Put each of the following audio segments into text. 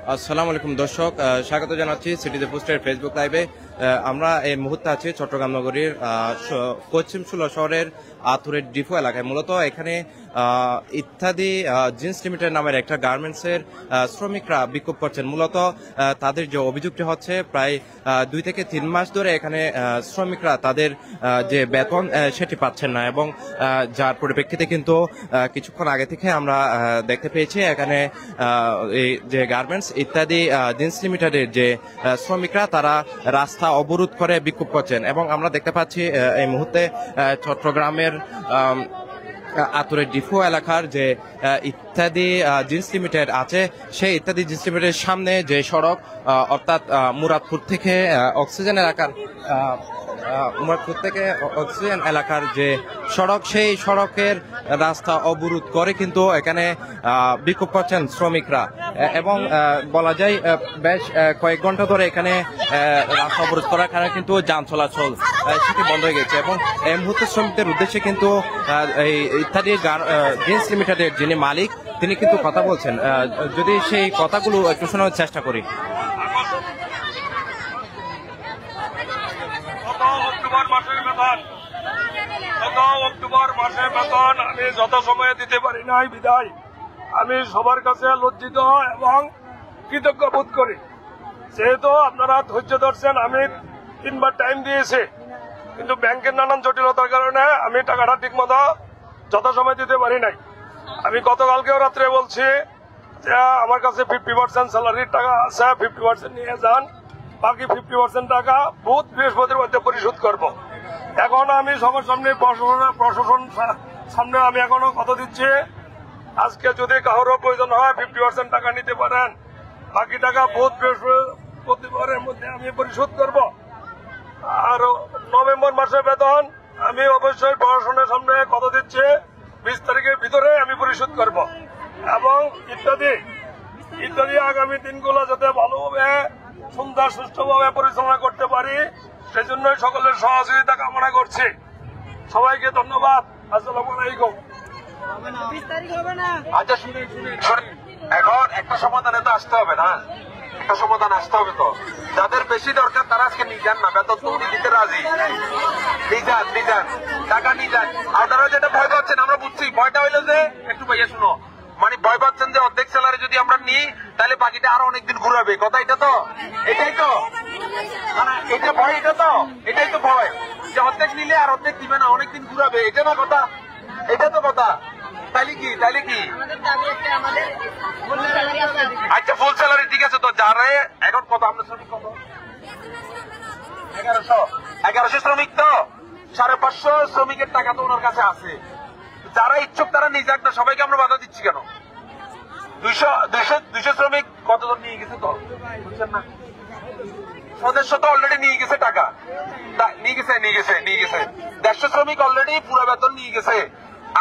আসসালামু আলাইকুম দর্শক, স্বাগত জানাচ্ছি সিটিতে পোস্টের ফেসবুক লাইভে। আমরা এই মুহূর্তে আছি চট্টগ্রাম নগরীর পশ্চিম সুলা শহরের আতুরের ডিপো এলাকায়। মূলত এখানে ইত্যাদি জিন্স লিমিটেড নামের একটা গার্মেন্টসের শ্রমিকরা বিক্ষোভ করছেন। মূলত তাদের যে অভিযোগটি হচ্ছে, প্রায় 2 থেকে 3 মাস ধরে এখানে শ্রমিকরা তাদের যে বেতন সেটি পাচ্ছেন না, এবং যার পরিপ্রেক্ষিতে কিন্তু কিছুক্ষণ আগে থেকে আমরা দেখতে পেয়েছি এখানে এই যে গার্মেন্টস ইত্যাদি জিন্স লিমিটেডের যে শ্রমিকরা তারা রাস্তা অবরোধ করে বিক্ষোভ করছেন। এবং আমরা দেখতে পাচ্ছি এই মুহূর্তে চট্টগ্রামের আতুরের ডিপো এলাকার যে ইত্যাদি জিন্স লিমিটেড আছে, সেই ইত্যাদি জিন্স লিমিটেডের সামনে যে সড়ক, অর্থাৎ মুরাদপুর থেকে অক্সিজেন এলাকার যে সড়ক, সেই সড়কের রাস্তা অবরোধ করে কিন্তু এখানে বিক্ষোভ করছেন শ্রমিকরা। এবং বলা যায় বেশ কয়েক ঘন্টা ধরে এখানে রাস্তা অবরোধ করার কারণে কিন্তু যান চলাচল সেটি বন্ধ হয়ে গেছে। এবং এই মুহূর্তে শ্রমিকদের উদ্দেশ্যে কিন্তু এই ইত্যাদি জিন্স লিমিটেডের যিনি মালিক, তিনি কিন্তু কথা বলছেন। যদি সেই কথাগুলো একটু শোনার চেষ্টা করি। অক্টোবর মাসের বেতন আমি যত সময়ে দিতে পারি নাই বিদায় আমি সবার কাছে লজ্জিত এবং কৃতজ্ঞ বোধ করি। যেহেতু আপনারা ধৈর্য ধরছেন, আমি 3 বার টাইম দিয়েছি, কিন্তু ব্যাংকের নানান জটিলতার কারণে আমি টাকাটা ঠিক মতো যত সময় দিতে পারি নাই। আমি গতকালকেও রাত্রে বলছি যে আমার কাছে 50% স্যালারির টাকা আছে, 50% নিয়ে যান, বাকি 50% টাকা বুধ বৃহস্পতির মধ্যে পরিশোধ করব। এখন আমি সবার সামনে প্রশাসন সামনে আমি এখনো কথা দিচ্ছি, আজকে যদি কারোর প্রয়োজন হয় 50% টাকা নিতে পারেন, বাকি টাকা বুধ বৃহস্পতিবারের মধ্যে আমি পরিশোধ করব। আর নভেম্বর মাসের বেতন আমি অবশ্যই প্রশাসনের সামনে কথা দিচ্ছি 20 তারিখের ভিতরে আমি পরিশোধ করব। এবং ইত্যাদি আগামী দিনগুলো যাতে ভালোভাবে সুন্দর সুষ্ঠুভাবে পরিচালনা করতে পারি, সেজন্যই সকলের সহযোগিতা কামনা করছি। সবাইকে ধন্যবাদ। আসসালামু আলাইকুম। আচ্ছা শুনে এখন একটা সমাধানে তো আসতে হবে না, একটা সমাধান আসতে হবে। তো যাদের বেশি দরকার তারা আজকে নিয়ে যান না, বেতন তো উনি দিতে রাজি, নিয়ে যান টাকা নিয়ে যান। আপনারা যেটা ভয় পাচ্ছেন আমরা বুঝছি, ভয়টা হইলো যে একটু ভাইয়া শুনো, মানে ভয় পাচ্ছেন যে অর্ধেক স্যালারি যদি আমরা নিই তাহলে বাকিটা আরো অনেকদিন ঘুরাবে, কথা এটা তো, এটাই তো এটা ভয়, এটাই তো ভয় যে অর্ধেক নিলে আর অর্ধেক দিবে না, অনেকদিন ঘুরাবে, এটা না কথা, এটা তো কথা। তাইলে কি আচ্ছা ফুল স্যালারি ঠিক আছে। তো যারা এখন কত আমরা শ্রমিক কত 1100 শ্রমিক, তো 550 শ্রমিকের টাকা তো ওনার কাছে আছে। যারা ইচ্ছুক তারা নিয়ে যাক না, সবাইকে আমরা বাধা দিচ্ছি কেন? 200 শ্রমিক কতজন নিয়ে গেছে তো বুঝছেন না, সদস্য তো অলরেডি নিয়ে গেছে, টাকা নিয়ে গেছে 150 শ্রমিক অলরেডি পুরো বেতন নিয়ে গেছে।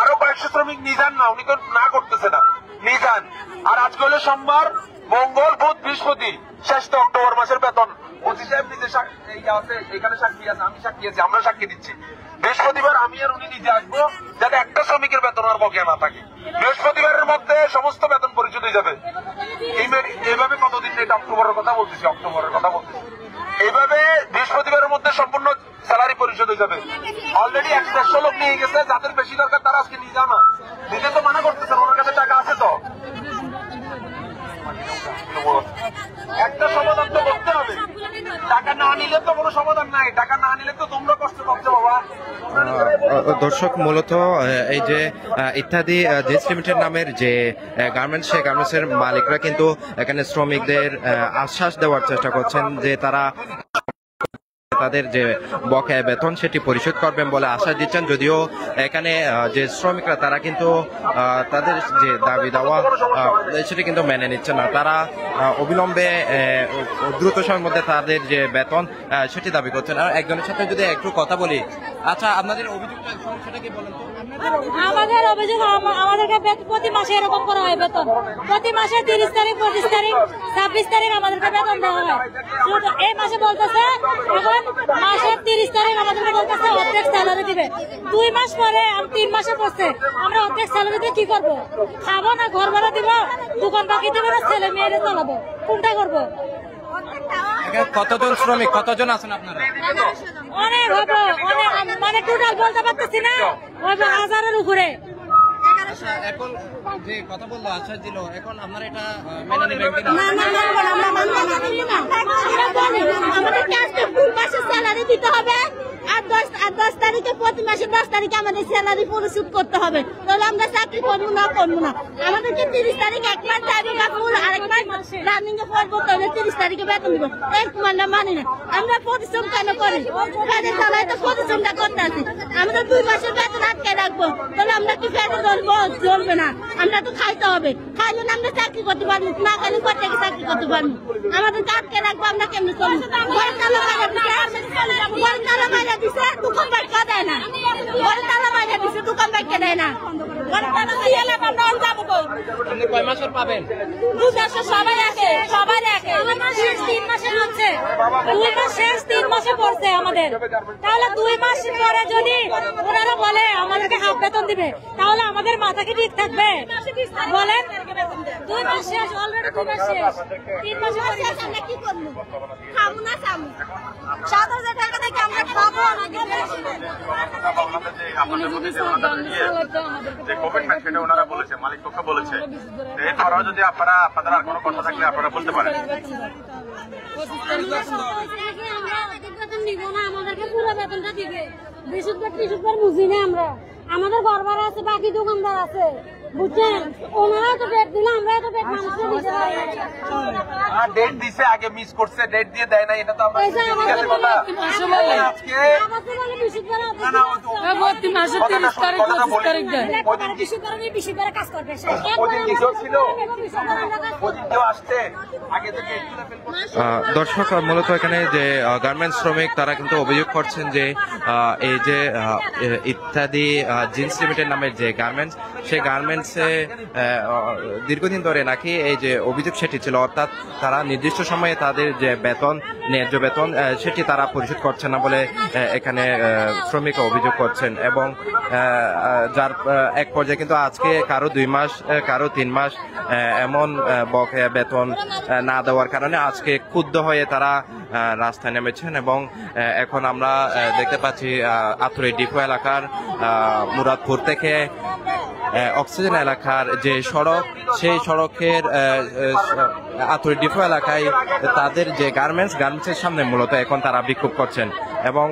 আরো 500 শ্রমিক নিয়ে যান না, উনি তো না করতেছে না, নিয়ে যান। আর আজকে হলো সোমবার, মঙ্গল, বুধ, বৃহস্পতি, শেষ তো অক্টোবর মাসের বেতন। ওসি সাহেব নিজে এখানে সাক্ষী আছে, আমি সাক্ষী আছি, আমরা সাক্ষী দিচ্ছি। বৃহস্পতিবার আমি আর উনি নিজে আসবো, যাতে একটা শ্রমিকের বেতন আর বকেয়া না থাকে। বৃহস্পতিবারের মধ্যে সমস্ত বেতন পরিশোধ হয়ে যাবে। এইভাবে কতদিন, এটা অক্টোবরের কথা বলতেছি, এইভাবে বৃহস্পতিবারের মধ্যে সম্পূর্ণ স্যালারি পরিশোধ হয়ে যাবে। অলরেডি 150 লোক নিয়ে গেছে, যাদের বেশি দরকার তারা আজকে নিয়ে যাও না, নিজে তো মানা করতেছেন, ওনার কাছে টাকা আছে। তো একটা সমাধান তো করতে হবে, টাকা না নিলে তো কোনো সমাধান নাই, টাকা না নিলে তো তোমরা কষ্ট পাচ্ছ বাবা। দর্শক, মূলত এই যে ইত্যাদি জিন্স লিমিটেড নামের যে গার্মেন্টস, সেই গার্মেন্টসের মালিকরা কিন্তু এখানে শ্রমিকদের আশ্বাস দেওয়ার চেষ্টা করছেন যে তারা তাদের যে বকেয়া বেতন সেটি পরিশোধ করবেন বলে আশ্বাস দিচ্ছেন। যদিও এখানে যে শ্রমিকরা তারা কিন্তু তাদের যে দাবি দেওয়া সেটি কিন্তু মেনে নিচ্ছে না। তারা অবিলম্বে দ্রুত সময়ের মধ্যে তাদের যে বেতন সেটি দাবি করছেন। আর একজনের সাথে যদি একটু কথা বলি, আচ্ছা, আপনাদের অভিযোগটা সমস্যাটা কি বলেন তো? আমাদের অভিযোগ আমাদেরকে প্রতি মাসে এরকম করা হয় বেতন। প্রতি মাসে 30 তারিখ, 25 তারিখ, 26 তারিখ আমাদেরকে বেতন দেওয়া হয়। শুধু এই মাসে বলতেছে এখন মাসের 30 তারিখ আমাদেরকে বলতেছে অর্ধেক স্যালারি দিবে। 2 মাস পরে 3 মাসে পড়ছে, আমরা অর্ধেক স্যালারি দিয়ে কি করবো? খাবো না ঘর ভাড়া দিব, দোকান বাকি দিব না, ছেলে মেয়েরে চালাবো, কোনটা করবো? এখানে কতজন শ্রমিক, কতজন আছেন আপনারা? অনেক হবো, অনেক, মানে টোটাল বলতে পারতেছি না, হয়তো 1000-এর উপরে। আচ্ছা, এখন যে কথা বললো আশ্বাস দিল, এখন আপনারা এটা মেনে নেবেন কিনা? আমাদেরকে আজকে 2 মাসের স্যালারি দিতে হবে, আর 10 তারিখে প্রতি মাসে 10 তারিখে আমাদের স্যালারি পরিশোধ করতে হবে। তাহলে আমরা চাকরি করবো না। আমাদেরকে 30 তারিখ এক মাস টাইমে রাখবো, আরেক মাস রানিং এ পড়বো, তাহলে 30 তারিখে বেতন দিব। এরকম আমরা মানি না। আমরা পরিশ্রম কেন করি? ফেরে চালায় তো পরিশ্রমটা করতে আছি। আমাদের 2 মাসের বেতন আটকে রাখবো, তাহলে আমরা কি ফেরে ধরবো? চলবে না। আমরা তো খাইতে হবে, খাইলে না আমরা চাকরি করতে পারবো না, খাইলে কোথায় চাকরি করতে পারবো? আমাদের আটকে রাখবো, আমরা কেমনি চলবো? ঘরে তালা মারা দিছে, দোকান বাইকা দেয় না। ঘরে তালা মারা দিছে, দোকান বাইকা দেয় না। ঘরে তালা দিয়ে এলাম, আমরা যাবো কই? আপনি কয় মাসের পাবেন? 2 মাসে সবাই আছে, সবাই আছে। 2 মাস শেষ 3 মাসে হচ্ছে, 2 মাস শেষ 3 মাসে পড়ছে আমাদের। তাহলে 2 মাস পরে যদি ওনারা বলে আমাদেরকে হাফ বেতন দিবে, তাহলে আমাদের মাথা কি ঠিক থাকবে? বলেন, 2 মাস শেষ, অলরেডি 2 মাস শেষ, 3 মাসে আমরা কি করবো? খাবো না খাবো? 7,000 টাকা থেকে আমরা খাবো না। যে কমিটমেন্ট সেটা ওনারা বলেছে, মালিক পক্ষ বলেছে। এরপরও যদি আপনাদের আর কোনো কথা থাকলে আপনারা বলতে পারেন। আমাদেরকে পুরো বেতনটা দিবে। বৃহস্পতিবার বুঝি না আমরা, আমাদের ঘর ভাড়া আছে, বাকি দোকানদার আছে, বুঝছেন? ওনারা তো ডেট দিলে আমরা তো ডেট মানুষকে দিতে পারি না। ডেট দিছে, আগে মিস করছে, ডেট দিয়ে দেয় না, এটা তো আমরা আজকে বৃহস্পতিবার কাজ করবে, ওদিন নিজেও ছিল, ওদিন কেউ আসছে আগে থেকে। দর্শক, মূলত এখানে যে গার্মেন্টস শ্রমিক তারা কিন্তু অভিযোগ করছেন যে এই যে ইত্যাদি জিন্স লিমিটেড নামের যে গার্মেন্টস, সেই গার্মেন্টসে দীর্ঘদিন ধরে নাকি এই যে অভিযোগ সেটি ছিল, অর্থাৎ তারা নির্দিষ্ট সময়ে তাদের যে বেতন, ন্যায্য বেতন সেটি তারা পরিশোধ করছে না বলে এখানে শ্রমিক অভিযোগ করছেন। এবং যার এক পর্যায়ে কিন্তু আজকে কারো 2 মাস, কারো 3 মাস এমন বকেয়া বেতন না দেওয়ার কারণে আজকে ক্ষুব্ধ হয়ে তারা রাস্তায় নেমেছেন। এবং এখন আমরা দেখতে পাচ্ছি আথুরে ডিপো এলাকার মুরাদপুর থেকে অক্সিজেন এলাকার যে সড়ক, সেই সড়কের আথুরে ডিপো এলাকায় তাদের যে গার্মেন্টসের সামনে মূলত এখন তারা বিক্ষোভ করছেন। এবং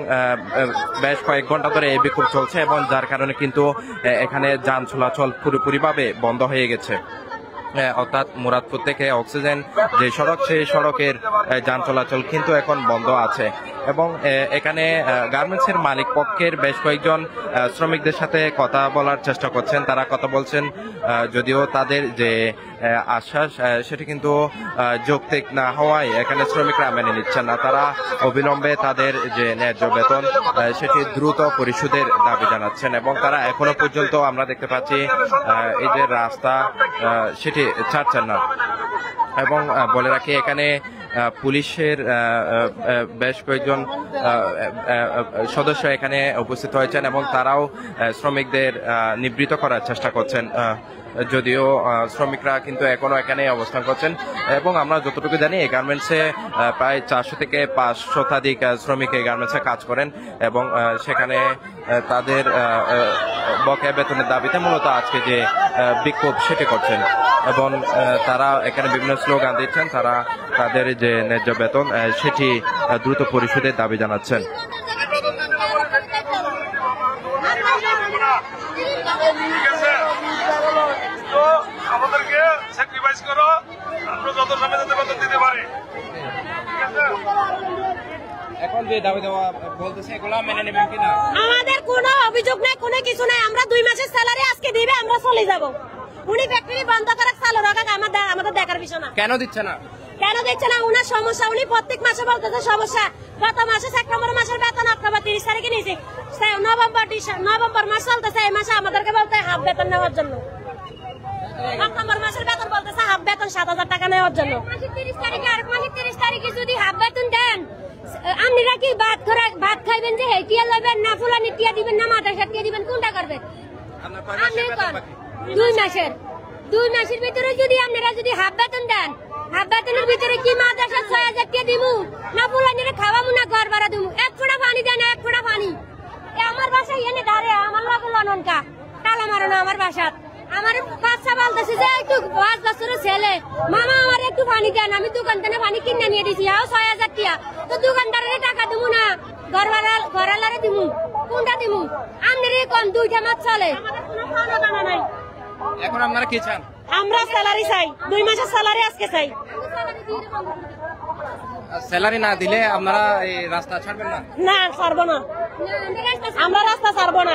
বেশ কয়েক ঘন্টা ধরে এই বিক্ষোভ চলছে, এবং যার কারণে কিন্তু এখানে যান চলাচল পুরোপুরিভাবে বন্ধ হয়ে গেছে। অর্থাৎ মুরাদপুর থেকে অক্সিজেন যে সড়ক, সেই সড়কের যান চলাচল কিন্তু এখন বন্ধ আছে। এবং এখানে গার্মেন্টসের মালিক পক্ষের বেশ কয়েকজন শ্রমিকদের সাথে কথা বলার চেষ্টা করছেন। তারা কথা বলছেন, যদিও তাদের যে আশ্বাস সেটি কিন্তু যৌক্তিক না হওয়ায় এখানে শ্রমিকরা মেনে নিচ্ছেন না। তারা অবিলম্বে তাদের যে ন্যায্য বেতন সেটি দ্রুত পরিশোধের দাবি জানাচ্ছেন। এবং তারা এখনো পর্যন্ত আমরা দেখতে পাচ্ছি এই যে রাস্তা সেটি ছাড়ছেন না। এবং বলে রাখি, এখানে পুলিশের বেশ কয়েকজন সদস্য এখানে উপস্থিত হয়েছেন এবং তারাও শ্রমিকদের নিবৃত্ত করার চেষ্টা করছেন, যদিও শ্রমিকরা কিন্তু এখনো এখানে অবস্থান করছেন। এবং আমরা যতটুকু জানি এই গার্মেন্টসে প্রায় 400 থেকে 500 শতাধিক শ্রমিক এই গার্মেন্টসে কাজ করেন, এবং সেখানে তাদের বকেয়া বেতনের দাবিতে মূলত আজকে যে বিক্ষোভ সেটি করছেন। এবং তারা এখানে বিভিন্ন স্লোগান দিচ্ছেন, তারা তাদের যে ন্যায্য বেতন সেটি দ্রুত পরিশোধের দাবি জানাচ্ছেন। আমাদেরকে স্যাক্রিফাইস করো, আমরা যত সময় যাতে বেতন দিতে পারি। এখন যে দাবি দেওয়া বলতেছে, এগুলো মেনে নেবেন কিনা? আমাদের কোনো অভিযোগ নেই, কোনো কিছু নাই। আমরা 2 মাসের স্যালারি আজকে দিবে, আমরা চলে যাব। উনি ফ্যাক্টরি বন্ধ করে চালু রাখা আমাদের দেখার বিষয় না। কেন দিচ্ছে না? কেন কেন দিচ্ছে না? উনার সমস্যা, উনি প্রত্যেক মাসে বলতেছে সমস্যা। গত মাসে সেপ্টেম্বর মাসের বেতন অক্টোবর 30 তারিখে নিয়েছি, নভেম্বর মাস চলতেছে, এই মাসে আমাদেরকে বলতে হাফ বেতন নেওয়ার জন্য। অক্টোবর মাসের বেতন বলতেছে হাফ বেতন 7,000 টাকা নেওয়ার জন্য। 30 তারিখে আর 30 তারিখে যদি হাফ বেতন দেন, আপনারা কি ভাত খাইবেন যে হেটিয়া লইবেন না ফুলানি টিয়া দিবেন না মাদ্রাসা টিয়া দিবেন, কোনটা করবেন? দুই মাসের ভিতরে যদি আপনারা যদি হাফ বেতন দেন, হাফ বেতনের ভিতরে কি মাদ্রাসা 6,000 টাকা দিমু না ফুলানিরে খাওয়াবো না ঘর ভাড়া দিমু? এক ফোঁটা পানি দেন, এক ফোঁটা পানি। আমার বাসা এনে দাঁড়ে আমার লগে লননকা তালা মারানো আমার বাসা। আমার বাচ্চা বলতেছে যে একটু 5 বছরের ছেলে, মামা আমার একটু পানি দেন। আমি দোকান থেকে পানি কিনে নিয়ে দিছি, 6,000 টাকা। তো দোকানদারের টাকা দিমু না ঘরওয়ালারে দিমু, কোনটা দিমু? আপনারই কোন দুইটা মাস চলে, আমাদের কোনো খাওয়া দানা নাই। এখন আপনারা কি চান? আমরা স্যালারি চাই, 2 মাসের স্যালারি আজকে চাই। স্যালারি না দিলে আপনারা এই রাস্তা ছাড়বেন না? না, ছাড়বো না, আমরা রাস্তা ছাড়বো না।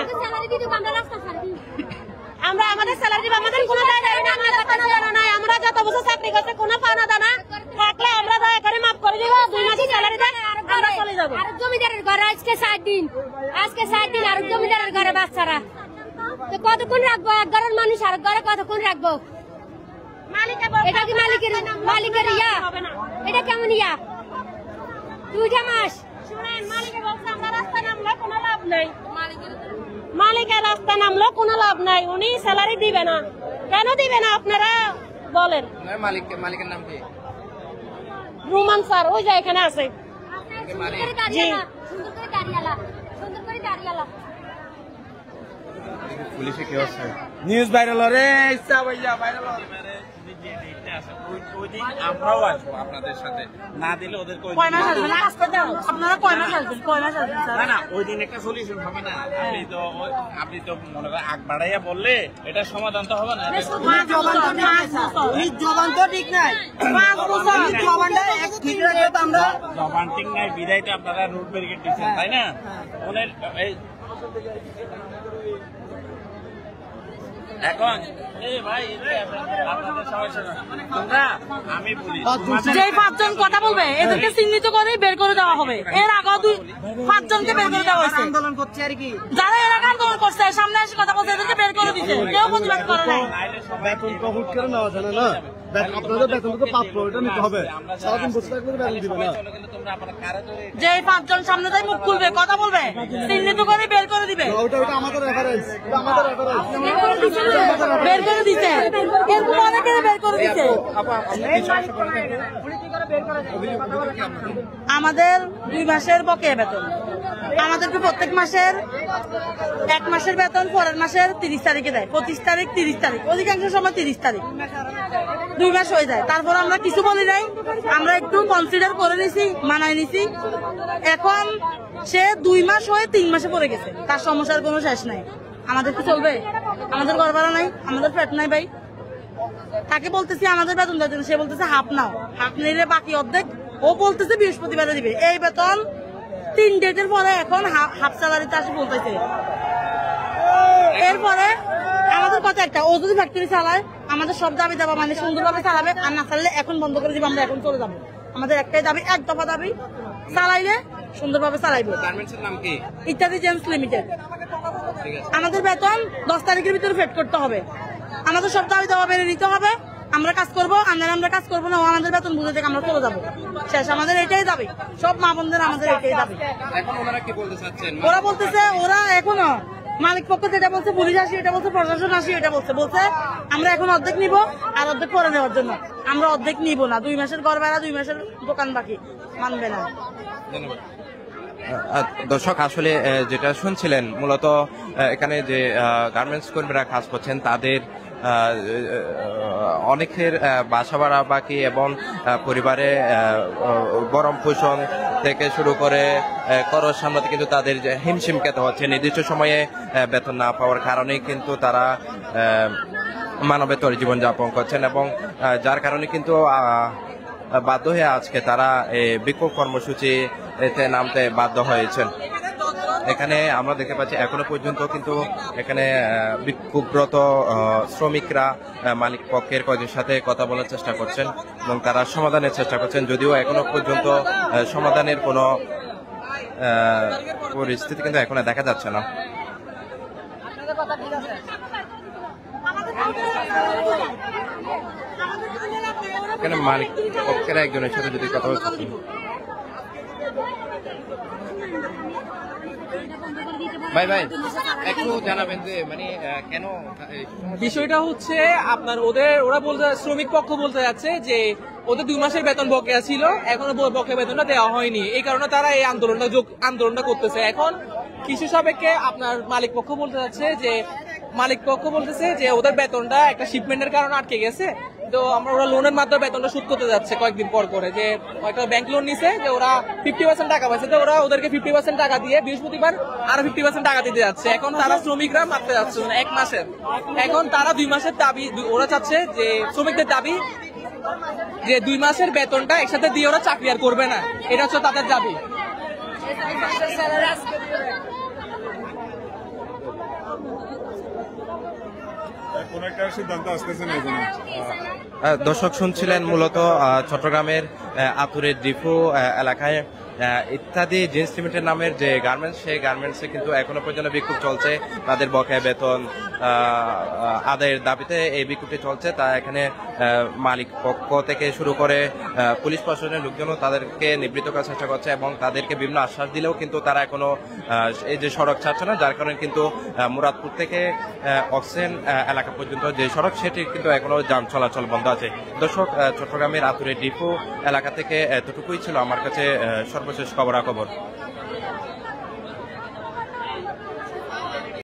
আমরা আমাদের স্যালারি দিব, আমাদের কোনো দানা নাই। আমরা যত বছর চাকরি করতে কোনো পাওনা দানা থাকলে আমরা দয়া করে মাফ করে দিব, 2 মাসের স্যালারি দেন, আমরা চলে যাবো। আর জমিদারের ঘরে আজকে 7 দিন, আর জমিদারের ঘরে বাচ্চারা তো কতক্ষণ রাখবো? এক ঘরের মানুষ আর ঘরে কতক্ষণ রাখবো? এটা কি মালিকের ইয়া? এটা কেমন ইয়া? 2টা মাস শুনেন, মালিকের বলছে আমরা রাস্তা নামলে কোনো লাভ নাই। মালিকের রাস্তা নামলো কোনো লাভ নাই, উনি স্যালারি দিবে না। কেন দিবে না আপনারা বলেন? মালিকের নাম কি? রুমান স্যার, ওই যে এখানে আছে। জি, পুলিশে কি আছে? নিউজ ভাইরাল রে, ইচ্ছা ভাইয়া ভাইরাল। আমরাও আসবো আপনাদের সাথে, না দিলে ওদেরকে আপনারা কয় মাস আসবেন? না না, ওই দিন একটা সলিউশন হবে না। আপনি তো মনে করেন আগ বাড়াইয়া বললে এটা সমাধান তো হবে না। জবান তো ঠিক নাই, 5 বছর জবানটা ঠিক রাখলে তো আমরা জবান ঠিক নাই, বিদায় তো আপনারা রুট ব্যারিকেড দিচ্ছেন, তাই না? ওনের এখন ভাই আপনাদের সমস্যা তোমরা, আমি বলি যে 5 জন কথা বলবে এদেরকে চিহ্নিত করে বের করে দেওয়া হবে। এর আগে 5 জনকে বের করে দেওয়া হয়েছে। আন্দোলন করছে আর কি, যারা এর আগে আন্দোলন করছে সামনে এসে কথা বলছে এদেরকে বের করে দিচ্ছে, কেউ প্রতিবাদ করে নাই। বেতন তো হুট করে নেওয়া যায় না, আপনাদের বেতন তো প্রাপ্য, এটা নিতে হবে। সারাদিন বসে থাকলে বেতন দিবে না। যে 5 জন সামনে তাই মুখ খুলবে কথা বলবে চিহ্নিত করে বের করে দিবে। ওটা আমাদের রেফারেন্স, আমাদের রেফারেন্স বের করে দিচ্ছে, এরকম অনেকে বের করে দিচ্ছে। আমাদের 2 মাসের বকেয়া বেতন, আমাদেরকে প্রত্যেক মাসের 1 মাসের বেতন পরের মাসের 30 তারিখে দেয়। 25 তারিখ, 30 তারিখ, অধিকাংশ সময় 30 তারিখ, 2 মাস হয়ে যায়। তারপর আমরা কিছু বলি নাই, আমরা একটু কনসিডার করে নিছি, মানায় নিছি। এখন সে 2 মাস হয়ে 3 মাসে পড়ে গেছে, তার সমস্যার কোনো শেষ নাই। আমাদের কি চলবে? আমাদের ঘর ভাড়া নাই, আমাদের ফ্ল্যাট নাই ভাই। তাকে বলতেছি আমাদের বেতন দেওয়ার জন্য, সে বলতেছে হাফ নাও, হাফ নিলে বাকি অর্ধেক ও বলতেছে বৃহস্পতিবারে দিবে। এই বেতন 3 ডেটের পরে এখন হাফ স্যালারিতে আসে বলতেছে। এরপরে আমাদের কথা একটা, ও যদি ফ্যাক্টরি চালায় আমাদের সব দাবি দাবা মানে সুন্দরভাবে চালাবে, আর না চালালে এখন বন্ধ করে দিবে, আমরা এখন চলে যাবো। আমাদের একটাই দাবি, 1 দফা দাবি, চালাইলে সুন্দরভাবে চালাইবে। গার্মেন্টসের নাম কি? ইত্যাদি জেমস লিমিটেড। আমাদের বেতন 10 তারিখের ভিতরে ফেড করতে হবে, আমাদের সব দাবি দাবা মেনে নিতে হবে। আমরা কাজ করবো, আমরা কাজ করবো না, আমাদের বেতন বুঝে থেকে আমরা চলে যাবো, শেষ। আমাদের এটাই দাবি, সব মা বোনদের আমাদের এটাই দাবি। এখন ওনারা কি বলতে চাচ্ছেন? ওরা বলতেছে, ওরা এখনো মালিক পক্ষ যেটা বলছে, পুলিশ আসি এটা বলছে, প্রশাসন আসি এটা বলছে আমরা এখন অর্ধেক নিব আর অর্ধেক পরে নেওয়ার জন্য। আমরা অর্ধেক নিব না, 2 মাসের ঘর ভাড়া, 2 মাসের দোকান বাকি, মানবে না। ধন্যবাদ। দর্শক, আসলে যেটা শুনছিলেন মূলত এখানে যে গার্মেন্টস কর্মীরা কাজ করছেন তাদের অনেকের বাসা ভাড়া বাকি এবং পরিবারে গরম পোষণ থেকে শুরু করে খরচ সামলাতে কিন্তু তাদের হিমশিম খেতে হচ্ছে। নির্দিষ্ট সময়ে বেতন না পাওয়ার কারণে কিন্তু তারা মানবেতর জীবনযাপন করছেন এবং যার কারণে কিন্তু বাধ্য হয়ে আজকে তারা বিক্ষোভ কর্মসূচিতে নামতে বাধ্য হয়েছেন। এখানে আমরা দেখতে পাচ্ছি এখনো পর্যন্ত কিন্তু এখানে বিক্ষোভরত শ্রমিকরা মালিক পক্ষের কয়েকজনের সাথে কথা বলার চেষ্টা করছেন এবং তারা সমাধানের চেষ্টা করছেন, যদিও এখনো পর্যন্ত সমাধানের কোনো পরিস্থিতি কিন্তু এখনো দেখা যাচ্ছে না। এখানে মালিক পক্ষের একজনের সাথে যদি কথা বলতে ভাই একটু জানাবেন যে মানে কেন বিষয়টা হচ্ছে আপনার ওরা বলতে শ্রমিক পক্ষ বলতে যাচ্ছে যে ওদের 2 মাসের বেতন বকেয়া ছিল, এখনো বকেয়া বেতনটা দেওয়া হয়নি, এই কারণে তারা এই আন্দোলনটা করতেছে। এখন কৃষি সাপেক্ষে আপনার মালিক পক্ষ বলতে যাচ্ছে যে ওদের বেতনটা একটা শিপমেন্টের কারণে আটকে গেছে, তো ওরা লোনের মাধ্যমে বেতনটা শোধ করতে যাচ্ছে কয়েকদিন পর করে, যে একটা ব্যাংক লোন নিছে, যে ওরা 50% টাকা পাইছে, তো ওরা ওদেরকে 50% টাকা দিয়ে বৃহস্পতিবার আরো 50% টাকা দিতে যাচ্ছে। এখন তারা শ্রমিকরা মারতে যাচ্ছে 1 মাসের, এখন তারা 2 মাসের দাবি ওরা চাচ্ছে, যে শ্রমিকদের দাবি যে 2 মাসের বেতনটা একসাথে দিয়ে ওরা চাকরি আর করবে না, এটা হচ্ছে তাদের দাবি। দর্শক শুনছিলেন মূলত চট্টগ্রামের আতুরের ডিপো এলাকায় ইত্যাদি জিন্স লিমিটেড নামের যে গার্মেন্টস, সেই গার্মেন্টসে কিন্তু এখনো পর্যন্ত বিক্ষোভ চলছে। তাদের বকেয়া বেতন আদায়ের দাবিতে এই বিক্ষোভটি চলছে। তা এখানে মালিক পক্ষ থেকে শুরু করে পুলিশ প্রশাসনের লোকজনও তাদেরকে নিবৃত্ত করার চেষ্টা করছে এবং তাদেরকে বিভিন্ন আশ্বাস দিলেও কিন্তু তারা এখনো এই যে সড়ক ছাড়ছে না, যার কারণে কিন্তু মুরাদপুর থেকে অক্সিজেন এলাকা পর্যন্ত যে সড়ক, সেটি কিন্তু এখনো যান চলাচল বন্ধ আছে। দর্শক, চট্টগ্রামের আতুরের ডিপো এলাকা থেকে এতটুকুই ছিল আমার কাছে সর্বশেষ খবরাখবর।